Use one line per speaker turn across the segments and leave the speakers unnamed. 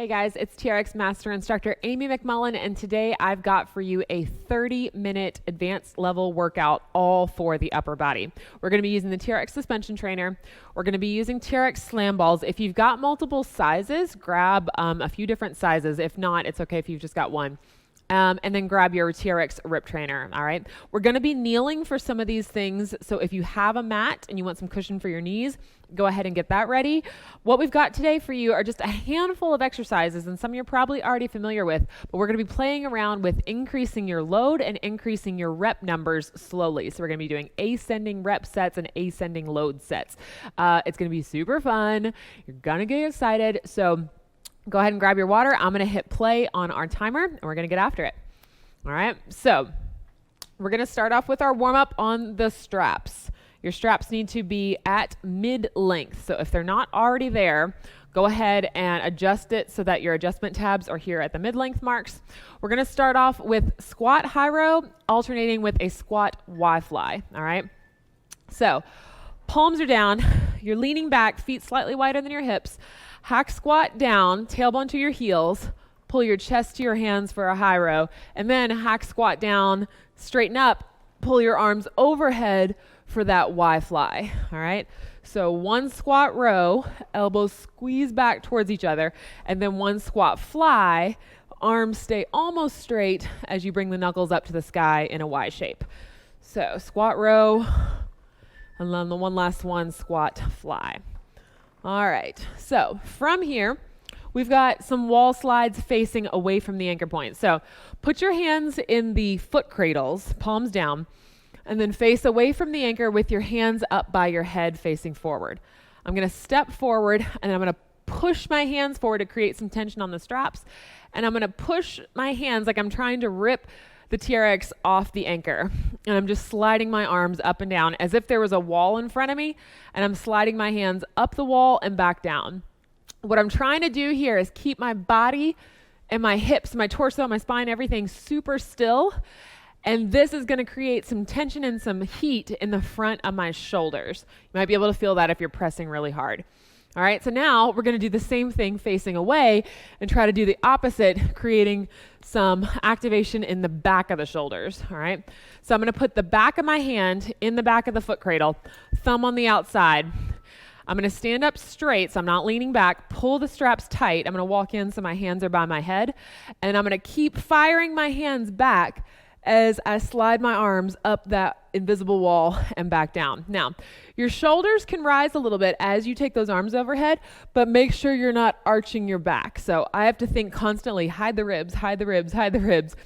Hey guys, it's TRX Master Instructor Amy McMullen, and today I've got for you a 30-minute advanced level workout all for the upper body. We're going to be using the TRX suspension trainer. We're going to be using TRX slam balls. If you've got multiple sizes, grab a few different sizes. If not, it's okay if you've just got one. And then grab your TRX rip trainer, all right? We're gonna be kneeling for some of these things, so if you have a mat and you want some cushion for your knees, go ahead and get that ready. What we've got today for you are just a handful of exercises, and some you're probably already familiar with, but we're gonna be playing around with increasing your load and increasing your rep numbers slowly. So we're gonna be doing ascending rep sets and ascending load sets. It's gonna be super fun. You're gonna get excited. So go ahead and grab your water. I'm going to hit play on our timer and we're going to get after it. All right. So we're going to start off with our warm up on the straps. Your straps need to be at mid length. So if they're not already there, go ahead and adjust it so that your adjustment tabs are here at the mid length marks. We're going to start off with squat high row alternating with a squat Y fly. All right. So palms are down. You're leaning back, feet slightly wider than your hips. Hack squat down, tailbone to your heels, pull your chest to your hands for a high row, and then hack squat down, straighten up, pull your arms overhead for that Y fly, all right? So one squat row, elbows squeeze back towards each other, and then one squat fly, arms stay almost straight as you bring the knuckles up to the sky in a Y shape. So squat row, and then the one last one, squat fly. All right, so from here, we've got some wall slides facing away from the anchor point. So put your hands in the foot cradles, palms down, and then face away from the anchor with your hands up by your head facing forward. I'm gonna step forward and I'm gonna push my hands forward to create some tension on the straps. And I'm gonna push my hands like I'm trying to rip the TRX off the anchor. And I'm just sliding my arms up and down as if there was a wall in front of me, and I'm sliding my hands up the wall and back down. What I'm trying to do here is keep my body and my hips, my torso, my spine, everything super still. And this is gonna create some tension and some heat in the front of my shoulders. You might be able to feel that if you're pressing really hard. All right, so now we're gonna do the same thing facing away and try to do the opposite, creating some activation in the back of the shoulders, all right? So I'm gonna put the back of my hand in the back of the foot cradle, thumb on the outside. I'm gonna stand up straight, so I'm not leaning back, pull the straps tight. I'm gonna walk in so my hands are by my head, and I'm gonna keep firing my hands back as I slide my arms up that invisible wall and back down. Now, your shoulders can rise a little bit as you take those arms overhead, but make sure you're not arching your back. So I have to think constantly, hide the ribs, hide the ribs, hide the ribs.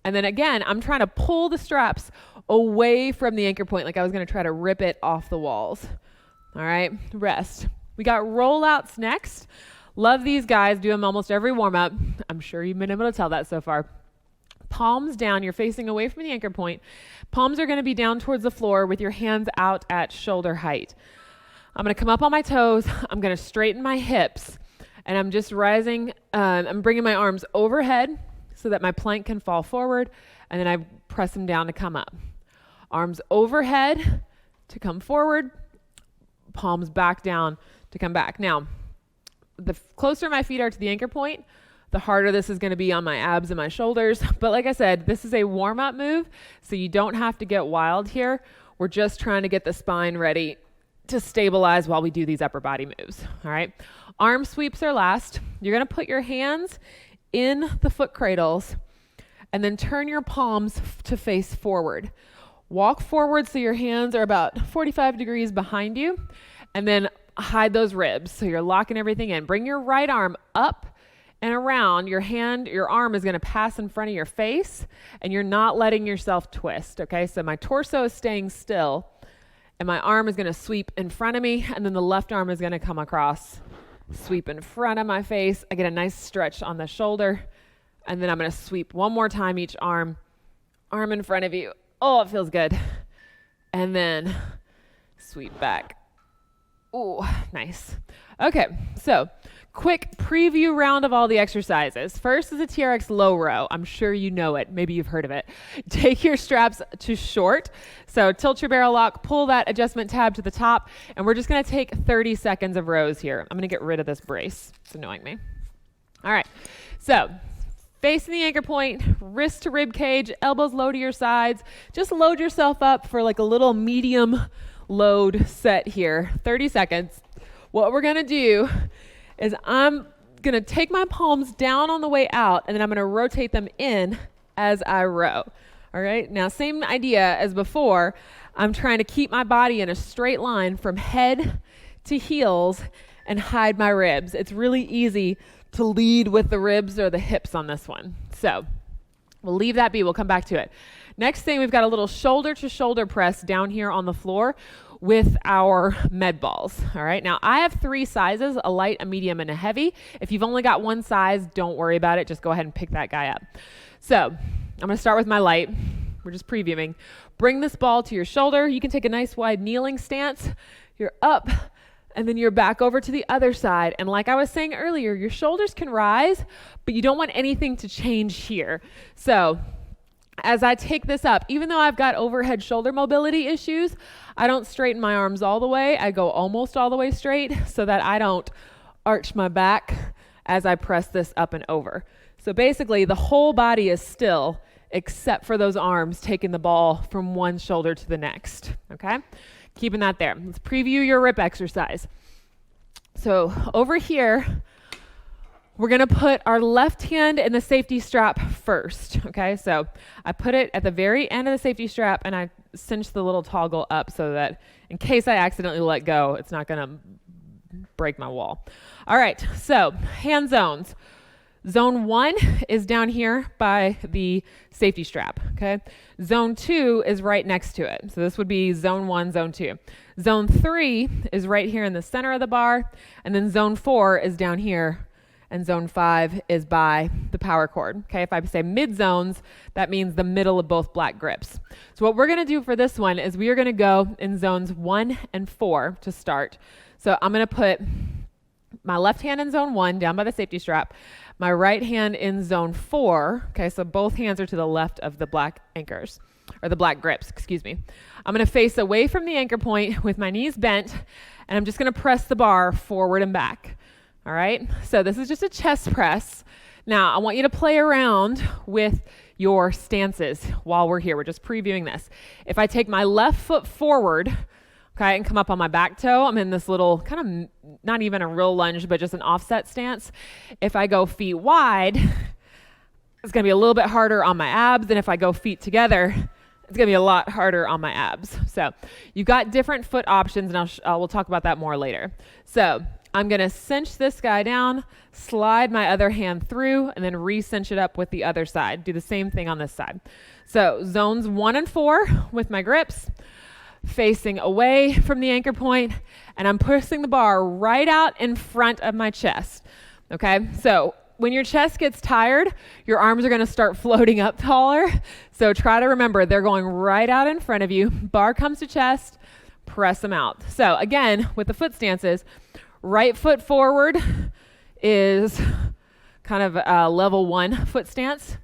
And then again, I'm trying to pull the straps away from the anchor point like I was gonna try to rip it off the walls. All right, rest. We got rollouts next. Love these guys, do them almost every warm up. I'm sure you've been able to tell that so far. Palms down, you're facing away from the anchor point. Palms are gonna be down towards the floor with your hands out at shoulder height. I'm gonna come up on my toes, I'm gonna straighten my hips, and I'm just rising, I'm bringing my arms overhead so that my plank can fall forward, and then I press them down to come up. Arms overhead to come forward, palms back down to come back. Now, the closer my feet are to the anchor point, the harder this is going to be on my abs and my shoulders. But like I said, this is a warm-up move, so you don't have to get wild here. We're just trying to get the spine ready to stabilize while we do these upper body moves, all right? Arm sweeps are last. You're going to put your hands in the foot cradles and then turn your palms to face forward. Walk forward so your hands are about 45 degrees behind you, and then hide those ribs so you're locking everything in. Bring your right arm up and around. Your arm is gonna pass in front of your face, and you're not letting yourself twist, okay? So my torso is staying still, and my arm is gonna sweep in front of me, and then the left arm is gonna come across, sweep in front of my face. I get a nice stretch on the shoulder, and then I'm gonna sweep one more time each arm in front of you. Oh, it feels good. And then sweep back. Ooh, nice. Okay, so quick preview round of all the exercises. First is a TRX low row. I'm sure you know it. Maybe you've heard of it. Take your straps to short. So tilt your barrel lock, pull that adjustment tab to the top, and we're just gonna take 30 seconds of rows here. I'm gonna get rid of this brace. It's annoying me. All right, so facing the anchor point, wrist to rib cage, elbows low to your sides. Just load yourself up for like a little medium load set here, 30 seconds. What we're gonna do is I'm gonna take my palms down on the way out, and then I'm gonna rotate them in as I row. All right, now same idea as before. I'm trying to keep my body in a straight line from head to heels and hide my ribs. It's really easy to lead with the ribs or the hips on this one. So we'll leave that be, we'll come back to it. Next thing, we've got a little shoulder to shoulder press down here on the floor with our med balls. All right, now I have 3 sizes, a light, a medium, and a heavy. If you've only got one size, don't worry about it, just go ahead and pick that guy up. So I'm gonna start with my light. We're just previewing. Bring this ball to your shoulder. You can take a nice wide kneeling stance. You're up, and then you're back over to the other side. And like I was saying earlier, your shoulders can rise, but you don't want anything to change here. So as I take this up, even though I've got overhead shoulder mobility issues, I don't straighten my arms all the way. I go almost all the way straight so that I don't arch my back as I press this up and over. So basically the whole body is still, except for those arms taking the ball from one shoulder to the next, okay? Keeping that there. Let's preview your rip exercise. So over here, we're gonna put our left hand in the safety strap first, okay? So I put it at the very end of the safety strap and I cinch the little toggle up so that in case I accidentally let go, it's not gonna break my wall. All right, so hand zones. Zone 1 is down here by the safety strap, okay? Zone 2 is right next to it. So this would be zone 1, zone 2. Zone 3 is right here in the center of the bar, and then zone 4 is down here, and zone 5 is by the power cord, okay? If I say mid zones, that means the middle of both black grips. So what we're gonna do for this one is we are gonna go in zones 1 and 4 to start. So I'm gonna put my left hand in zone 1 down by the safety strap, my right hand in zone 4, okay, so both hands are to the left of the black anchors, or the black grips, excuse me. I'm gonna face away from the anchor point with my knees bent, and I'm just gonna press the bar forward and back, all right? So this is just a chest press. Now, I want you to play around with your stances while we're here. We're just previewing this. If I take my left foot forward, okay, and come up on my back toe, I'm in this little kind of, not even a real lunge, but just an offset stance. If I go feet wide, it's gonna be a little bit harder on my abs, and if I go feet together, it's gonna be a lot harder on my abs. So you've got different foot options, and we'll talk about that more later. So I'm gonna cinch this guy down, slide my other hand through, and then re-cinch it up with the other side. Do the same thing on this side. So zones 1 and 4 with my grips, facing away from the anchor point, and I'm pushing the bar right out in front of my chest, okay? So when your chest gets tired, your arms are gonna start floating up taller, so try to remember they're going right out in front of you. Bar comes to chest, press them out. So again, with the foot stances, right foot forward is kind of a level 1 foot stance,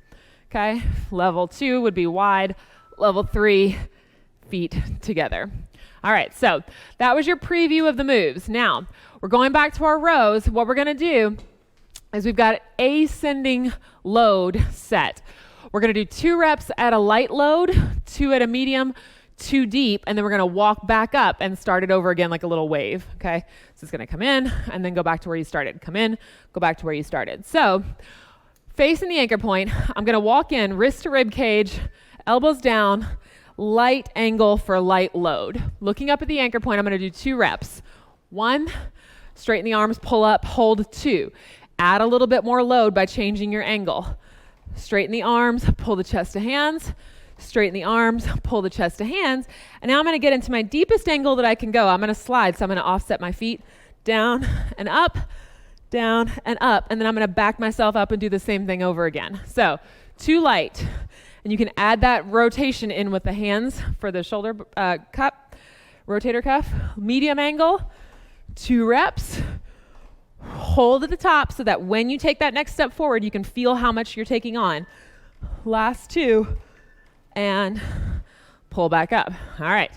okay? Level 2 would be wide, level 3, feet together. All right, so that was your preview of the moves. Now, we're going back to our rows. What we're gonna do is we've got ascending load set. We're gonna do 2 reps at a light load, 2 at a medium, 2 deep, and then we're gonna walk back up and start it over again like a little wave, okay? So it's gonna come in and then go back to where you started. Come in, go back to where you started. So, facing the anchor point, I'm gonna walk in, wrist to rib cage, elbows down, light angle for light load. Looking up at the anchor point, I'm gonna do 2 reps. 1, straighten the arms, pull up, hold 2. Add a little bit more load by changing your angle. Straighten the arms, pull the chest to hands, straighten the arms, pull the chest to hands, and now I'm gonna get into my deepest angle that I can go. I'm gonna slide, so I'm gonna offset my feet down and up, and then I'm gonna back myself up and do the same thing over again. So, 2 light. And you can add that rotation in with the hands for the shoulder cup, rotator cuff, medium angle, 2 reps, hold at the top so that when you take that next step forward, you can feel how much you're taking on. Last 2, and pull back up. All right.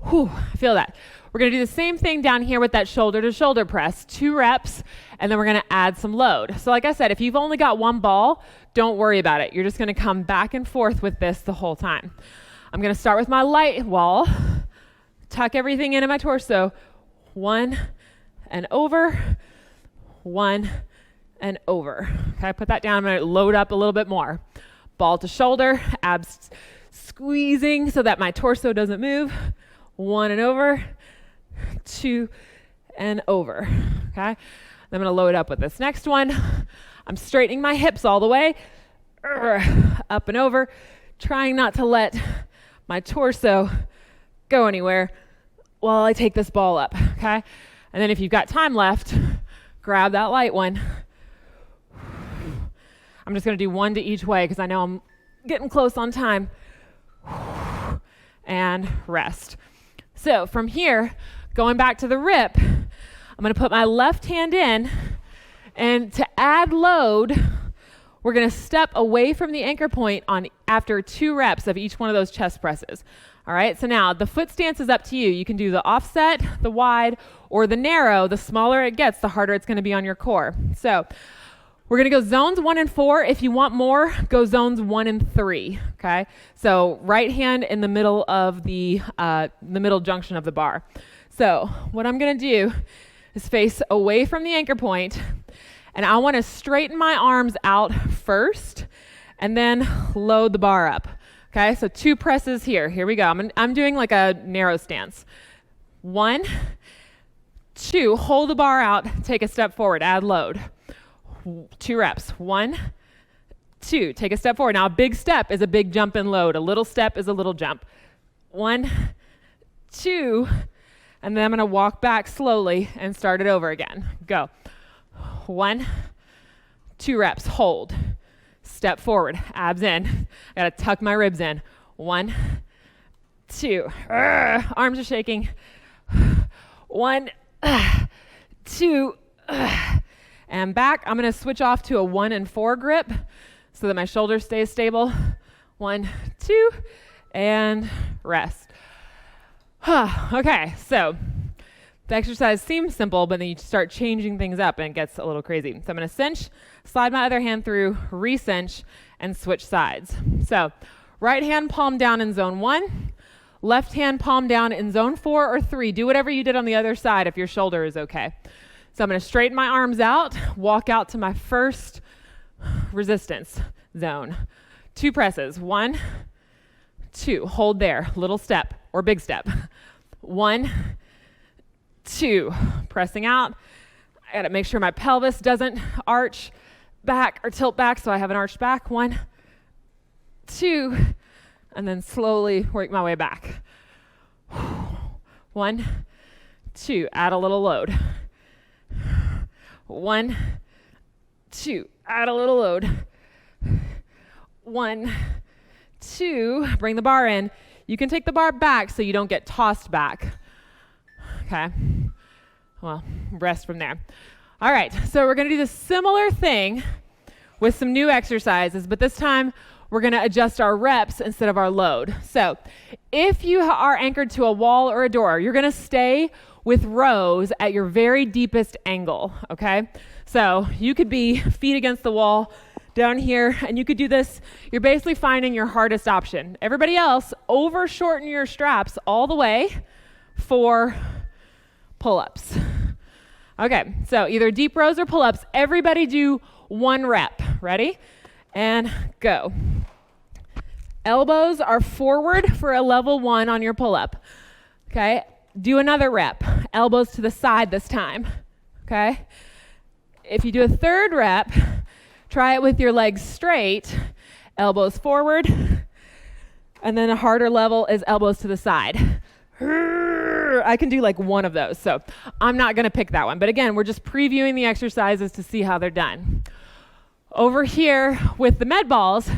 Whew, feel that. We're gonna do the same thing down here with that shoulder to shoulder press, 2 reps, and then we're gonna add some load. So like I said, if you've only got one ball, don't worry about it. You're just gonna come back and forth with this the whole time. I'm gonna start with my light wall, tuck everything into my torso, 1 and over, 1 and over. Okay, put that down. I'm gonna load up a little bit more. Ball to shoulder, abs squeezing so that my torso doesn't move. 1 and over, 2 and over. Okay, I'm gonna load up with this next one. I'm straightening my hips all the way, up and over, trying not to let my torso go anywhere while I take this ball up. Okay, and then if you've got time left, grab that light one. I'm just gonna do 1 to each way because I know I'm getting close on time. And rest. So from here, going back to the rip, I'm gonna put my left hand in, and to add load, we're gonna step away from the anchor point on after 2 reps of each one of those chest presses. All right, so now the foot stance is up to you. You can do the offset, the wide, or the narrow. The smaller it gets, the harder it's gonna be on your core. So we're gonna go zones 1 and 4. If you want more, go zones 1 and 3, okay? So right hand in the middle of the middle junction of the bar. So what I'm gonna do is face away from the anchor point, and I wanna straighten my arms out first, and then load the bar up, okay? So 2 presses here. Here we go. I'm doing like a narrow stance. 1, 2, hold the bar out, take a step forward, add load. 2 reps. 1, 2, take a step forward. Now a big step is a big jump and load. A little step is a little jump. 1, 2, and then I'm gonna walk back slowly and start it over again. Go. 1, 2 reps, hold. Step forward, abs in. I gotta tuck my ribs in. 1, 2, arms are shaking. 1, 2, and back. I'm gonna switch off to a 1 and 4 grip so that my shoulder stays stable. 1, 2, and rest. Okay, so the exercise seems simple, but then you start changing things up and it gets a little crazy. So I'm gonna cinch, slide my other hand through, re-cinch, and switch sides. So right hand palm down in zone 1, left hand palm down in zone 4 or 3. Do whatever you did on the other side if your shoulder is okay. So I'm gonna straighten my arms out, walk out to my first resistance zone. 2 presses, 1, 2, hold there, little step or big step. 1, 2, pressing out. I gotta make sure my pelvis doesn't arch back or tilt back, so I have an arched back. 1, 2, and then slowly work my way back. 1, 2, add a little load. 1, 2, add a little load. 1, 2, bring the bar in. You can take the bar back so you don't get tossed back. Okay, well, rest from there. All right, so we're gonna do the similar thing with some new exercises, but this time we're gonna adjust our reps instead of our load. So if you are anchored to a wall or a door, you're gonna stay with rows at your very deepest angle, okay? So you could be feet against the wall down here, and you could do this. You're basically finding your hardest option. Everybody else, over shorten your straps all the way for pull-ups. Okay, so either deep rows or pull-ups. Everybody do 1 rep. Ready? And go. Elbows are forward for a level 1 on your pull-up. Okay, do another rep. Elbows to the side this time. Okay? If you do a 3rd rep, try it with your legs straight, elbows forward, and then a harder level is elbows to the side. I can do like 1 of those, so I'm not gonna pick that one. But again, we're just previewing the exercises to see how they're done. Over here with the med balls,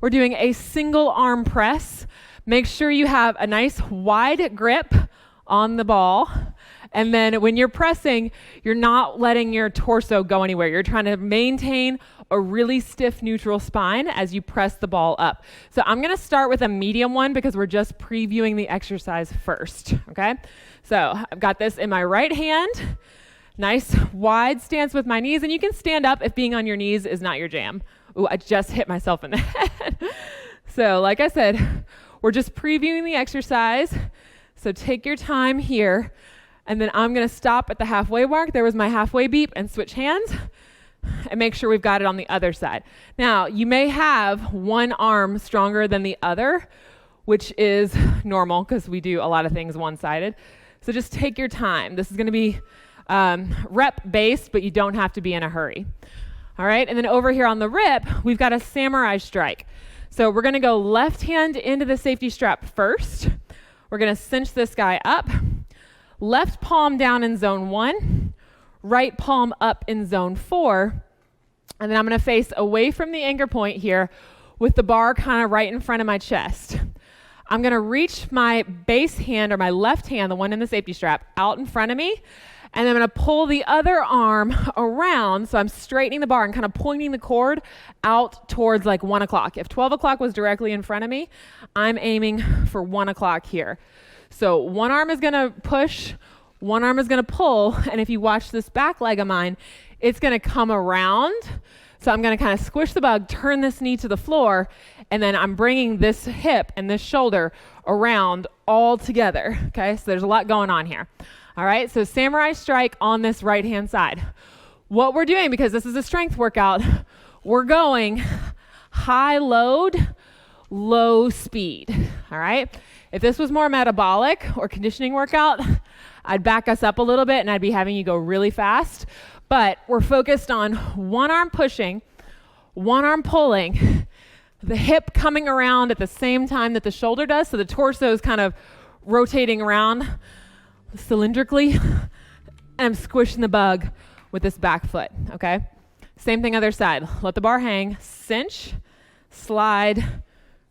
we're doing a single arm press. Make sure you have a nice wide grip on the ball, And then when you're pressing, you're not letting your torso go anywhere. You're trying to maintain a really stiff neutral spine as you press the ball up. So I'm gonna start with a medium one because we're just previewing the exercise first, okay? So I've got this in my right hand, nice wide stance with my knees, and you can stand up if being on your knees is not your jam. Ooh, I just hit myself in the head. So like I said, we're just previewing the exercise. So take your time here, and then I'm gonna stop at the halfway mark. There was my halfway beep, and switch hands and make sure we've got it on the other side. Now, you may have one arm stronger than the other, which is normal because we do a lot of things one-sided. So just take your time. This is gonna be rep-based, but you don't have to be in a hurry. All right, and then over here on the rip, we've got a samurai strike. So we're gonna go left hand into the safety strap first. We're gonna cinch this guy up, left palm down in zone 1, right palm up in zone 4, and then I'm gonna face away from the anchor point here with the bar kind of right in front of my chest. I'm gonna reach my base hand, or my left hand, the one in the safety strap, out in front of me, and I'm gonna pull the other arm around, so I'm straightening the bar and kind of pointing the cord out towards like 1 o'clock. If 12 o'clock was directly in front of me, I'm aiming for 1 o'clock here. So one arm is gonna push, one arm is gonna pull, and if you watch this back leg of mine, it's gonna come around. So I'm gonna kind of squish the bug, turn this knee to the floor, and then I'm bringing this hip and this shoulder around all together, okay? So there's a lot going on here. All right, so samurai strike on this right-hand side. What we're doing, because this is a strength workout, we're going high load, low speed, all right? If this was more metabolic or conditioning workout, I'd back us up a little bit and I'd be having you go really fast. But we're focused on one arm pushing, one arm pulling, the hip coming around at the same time that the shoulder does, so the torso is kind of rotating around cylindrically, and I'm squishing the bug with this back foot, okay? Same thing other side. Let the bar hang, cinch, slide,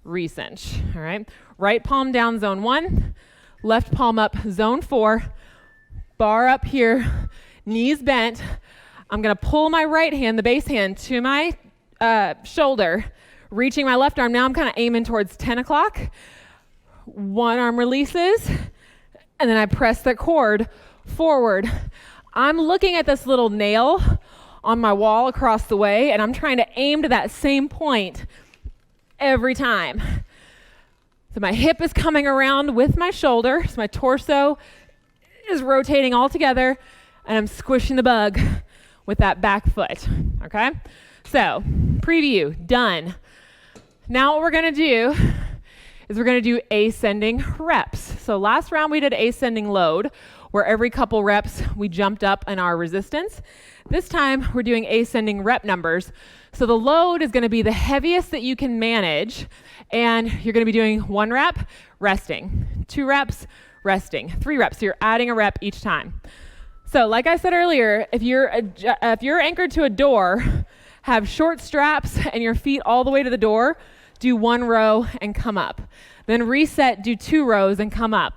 re-cinch, all right? Right palm down, zone 1, left palm up, zone 4, bar up here, knees bent. I'm gonna pull my right hand, the base hand, to my shoulder, reaching my left arm. Now I'm kind of aiming towards 10 o'clock. One arm releases, and then I press the cord forward. I'm looking at this little nail on my wall across the way, and I'm trying to aim to that same point every time. So my hip is coming around with my shoulder, so my torso is rotating all together, and I'm squishing the bug with that back foot, okay? So, preview, done. Now what we're gonna do is we're gonna do ascending reps. So last round we did ascending load, where every couple reps we jumped up in our resistance. This time we're doing ascending rep numbers. So the load is gonna be the heaviest that you can manage, and you're gonna be doing 1 rep, resting, 2 reps, resting, 3 reps. So you're adding a rep each time. So like I said earlier, if you're anchored to a door, have short straps and your feet all the way to the door, do 1 row and come up. Then reset, do 2 rows and come up.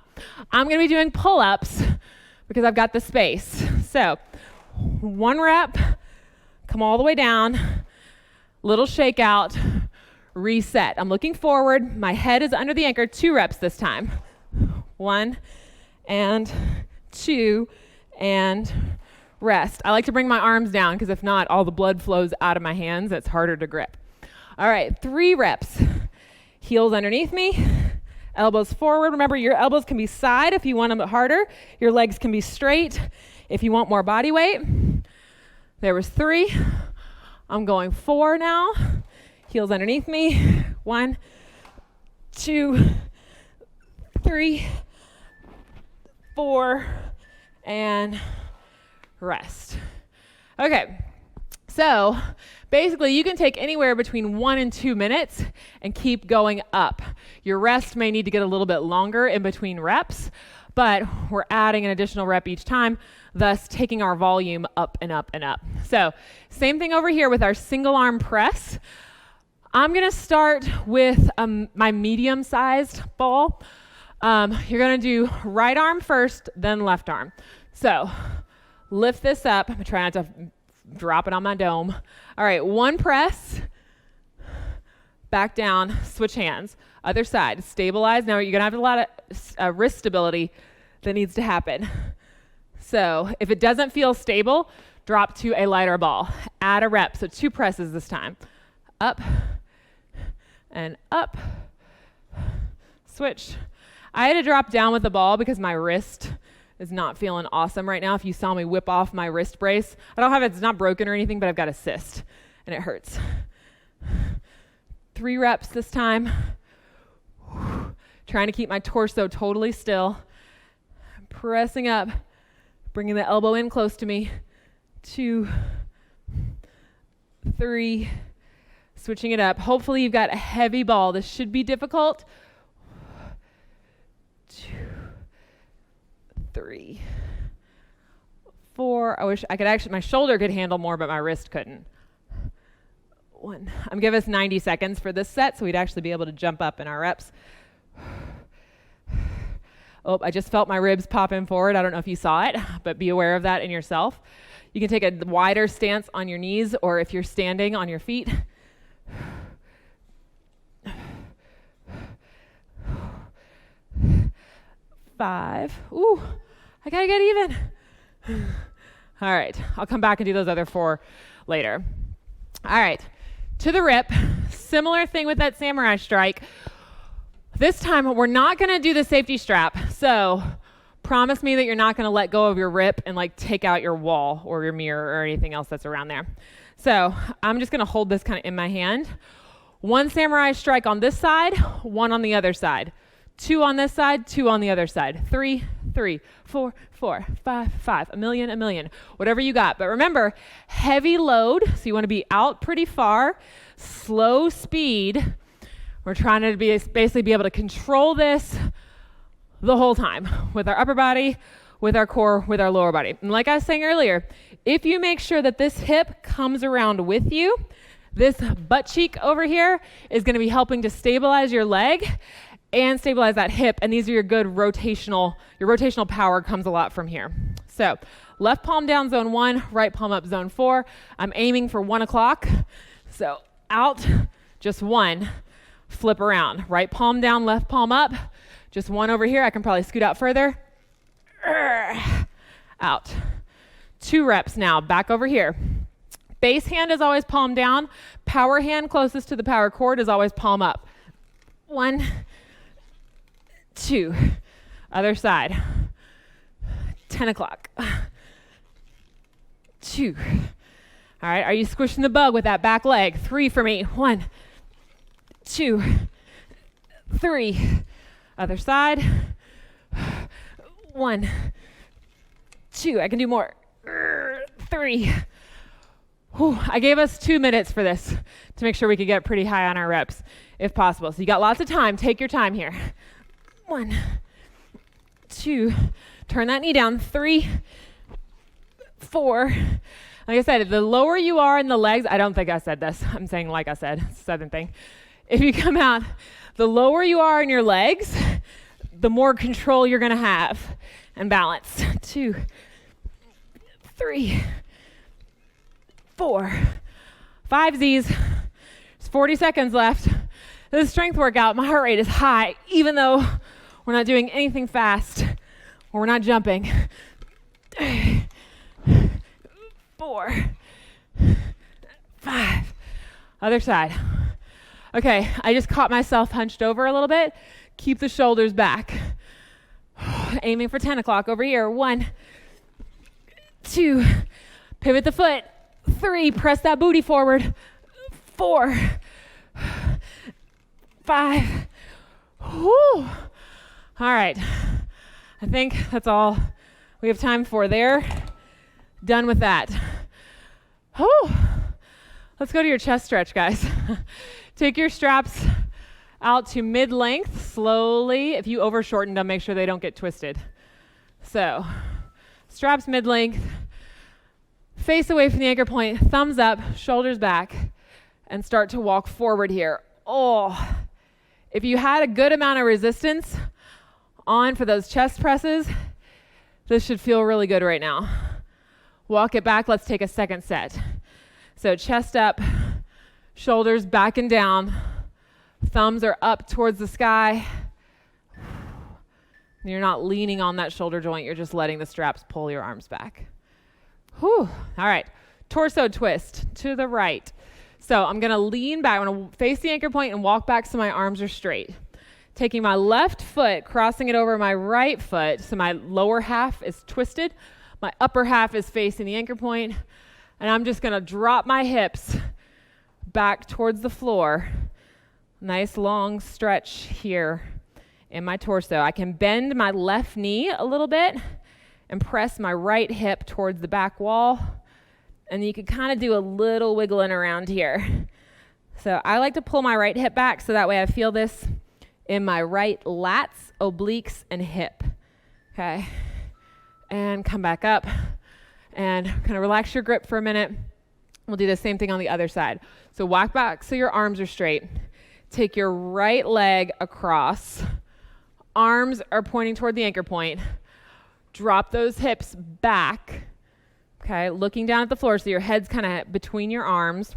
I'm gonna be doing pull-ups because I've got the space. So 1 rep, come all the way down, little shakeout, reset. I'm looking forward, my head is under the anchor, 2 reps this time. 1 and 2 and rest. I like to bring my arms down because if not, all the blood flows out of my hands. It's harder to grip. All right, 3 reps. Heels underneath me, elbows forward. Remember, your elbows can be side if you want them harder. Your legs can be straight if you want more body weight. There was 3. I'm going 4 now. Heels underneath me. 1, 2, 3, 4, and rest. Okay, so basically you can take anywhere between 1 and 2 minutes and keep going up. Your rest may need to get a little bit longer in between reps, but we're adding an additional rep each time, thus taking our volume up and up and up. So same thing over here with our single arm press. I'm gonna start with my medium-sized ball. You're gonna do right arm first, then left arm. So lift this up. I'm trying not to drop it on my dome. All right, one press, back down, switch hands. Other side, stabilize. Now you're gonna have a lot of wrist stability that needs to happen. So if it doesn't feel stable, drop to a lighter ball. Add a rep, so 2 presses this time. Up and up. Switch. I had to drop down with the ball because my wrist is not feeling awesome right now. If you saw me whip off my wrist brace, I don't have it, it's not broken or anything, but I've got a cyst and it hurts. 3 reps this time. Trying to keep my torso totally still. Pressing up, bringing the elbow in close to me. 2, 3, switching it up. Hopefully you've got a heavy ball. This should be difficult. 2, 3, 4. I wish I could actually, my shoulder could handle more, but my wrist couldn't. 1. I'm giving us 90 seconds for this set, so we'd actually be able to jump up in our reps. Oh, I just felt my ribs pop in forward. I don't know if you saw it, but be aware of that in yourself. You can take a wider stance on your knees, or if you're standing, on your feet. 5. Ooh, I gotta get even. All right, I'll come back and do those other 4 later. All right, to the rip. Similar thing with that samurai strike. This time, we're not gonna do the safety strap. So promise me that you're not gonna let go of your rip and like take out your wall or your mirror or anything else that's around there. So I'm just gonna hold this kind of in my hand. 1 samurai strike on this side, 1 on the other side. 2 on this side, 2 on the other side. 3, 3, 4, 4, 5, 5. A million. Whatever you got. But remember, heavy load, so you want to be out pretty far. Slow speed. We're trying to basically be able to control this the whole time with our upper body, with our core, with our lower body. And like I was saying earlier, if you make sure that this hip comes around with you, this butt cheek over here is going to be helping to stabilize your leg and stabilize that hip, and these are your good rotational power comes a lot from here. So left palm down, zone 1, right palm up, zone 4. I'm aiming for 1 o'clock. So out, just 1, flip around. Right palm down, left palm up, just 1 over here. I can probably scoot out further. Out. 2 reps now, back over here. Base hand is always palm down. Power hand closest to the power cord is always palm up. 1, 2, other side. 10 o'clock. 2. All right, are you squishing the bug with that back leg? 3 for me. 1, 2, 3. Other side. 1, 2. I can do more. 3. Whew, I gave us 2 minutes for this to make sure we could get pretty high on our reps if possible. So you got lots of time. Take your time here. 1, 2, turn that knee down. 3, 4. Like I said, the lower you are in the legs, I don't think I said this. I'm saying like I said, it's a Southern thing. If you come out, the lower you are in your legs, the more control you're gonna have and balance. 2, 3, 4, 5 Z's. There's 40 seconds left. This is a strength workout. My heart rate is high, even though we're not doing anything fast or we're not jumping. 4, 5. Other side. Okay, I just caught myself hunched over a little bit. Keep the shoulders back. Aiming for 10 o'clock over here. 1, 2, pivot the foot. 3, press that booty forward. 4, 5. Whew. All right, I think that's all we have time for there. Done with that. Whew. Let's go to your chest stretch, guys. Take your straps out to mid-length slowly. If you over-shorten them, make sure they don't get twisted. So, straps mid-length, face away from the anchor point, thumbs up, shoulders back, and start to walk forward here. Oh, if you had a good amount of resistance on for those chest presses, This should feel really good right now. Walk it back. Let's take a second set. So chest up, shoulders back and down. Thumbs are up towards the sky. You're not leaning on that shoulder joint. You're just letting the straps pull your arms back. Whew. All right. Torso twist to the right. So I'm going to lean back. I'm going to face the anchor point and walk back so my arms are straight. Taking my left foot, crossing it over my right foot, so my lower half is twisted. My upper half is facing the anchor point. And I'm just going to drop my hips back towards the floor. Nice long stretch here in my torso. I can bend my left knee a little bit and press my right hip towards the back wall. And you can kind of do a little wiggling around here. So I like to pull my right hip back so that way I feel this in my right lats, obliques, and hip. Okay. And come back up and kind of relax your grip for a minute. We'll do the same thing on the other side. So walk back so your arms are straight. Take your right leg across. Arms are pointing toward the anchor point. Drop those hips back. Okay, looking down at the floor so your head's kind of between your arms.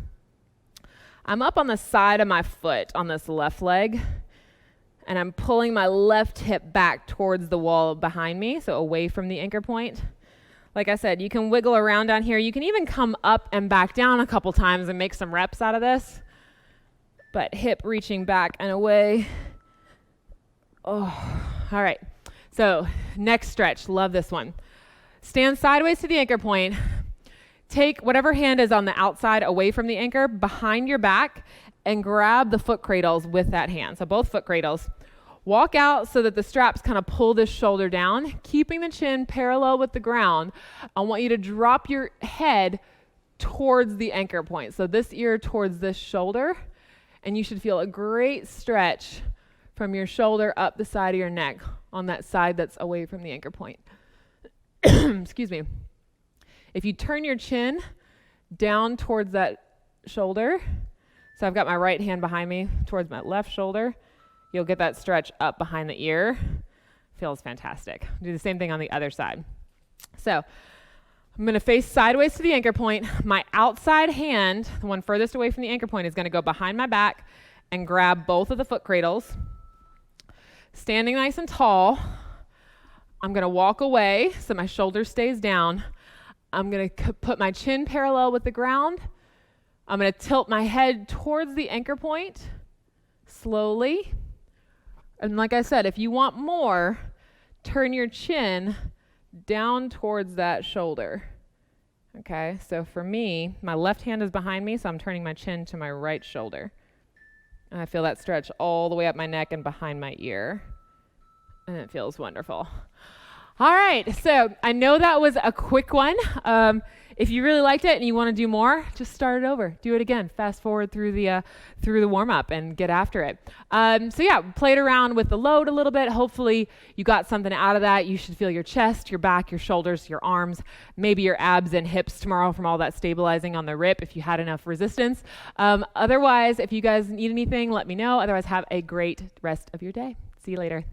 I'm up on the side of my foot on this left leg, and I'm pulling my left hip back towards the wall behind me, so away from the anchor point. Like I said, you can wiggle around down here. You can even come up and back down a couple times and make some reps out of this. But hip reaching back and away. Oh, all right. So next stretch, love this one. Stand sideways to the anchor point. Take whatever hand is on the outside away from the anchor behind your back and grab the foot cradles with that hand. So both foot cradles. Walk out so that the straps kind of pull this shoulder down, keeping the chin parallel with the ground. I want you to drop your head towards the anchor point. So this ear towards this shoulder, and you should feel a great stretch from your shoulder up the side of your neck on that side that's away from the anchor point. Excuse me. If you turn your chin down towards that shoulder, so I've got my right hand behind me towards my left shoulder, you'll get that stretch up behind the ear. Feels fantastic. Do the same thing on the other side. So I'm going to face sideways to the anchor point. My outside hand, the one furthest away from the anchor point, is going to go behind my back and grab both of the foot cradles. Standing nice and tall, I'm going to walk away so my shoulder stays down. I'm going to put my chin parallel with the ground. I'm going to tilt my head towards the anchor point slowly. And like I said, if you want more, turn your chin down towards that shoulder. Okay, so for me, my left hand is behind me, so I'm turning my chin to my right shoulder. And I feel that stretch all the way up my neck and behind my ear. And it feels wonderful. All right, so I know that was a quick one. If you really liked it and you want to do more, just start it over. Do it again. Fast forward through the warm-up and get after it. So yeah, played around with the load a little bit. Hopefully you got something out of that. You should feel your chest, your back, your shoulders, your arms, maybe your abs and hips tomorrow from all that stabilizing on the rip if you had enough resistance. Otherwise, if you guys need anything, let me know. Otherwise, have a great rest of your day. See you later.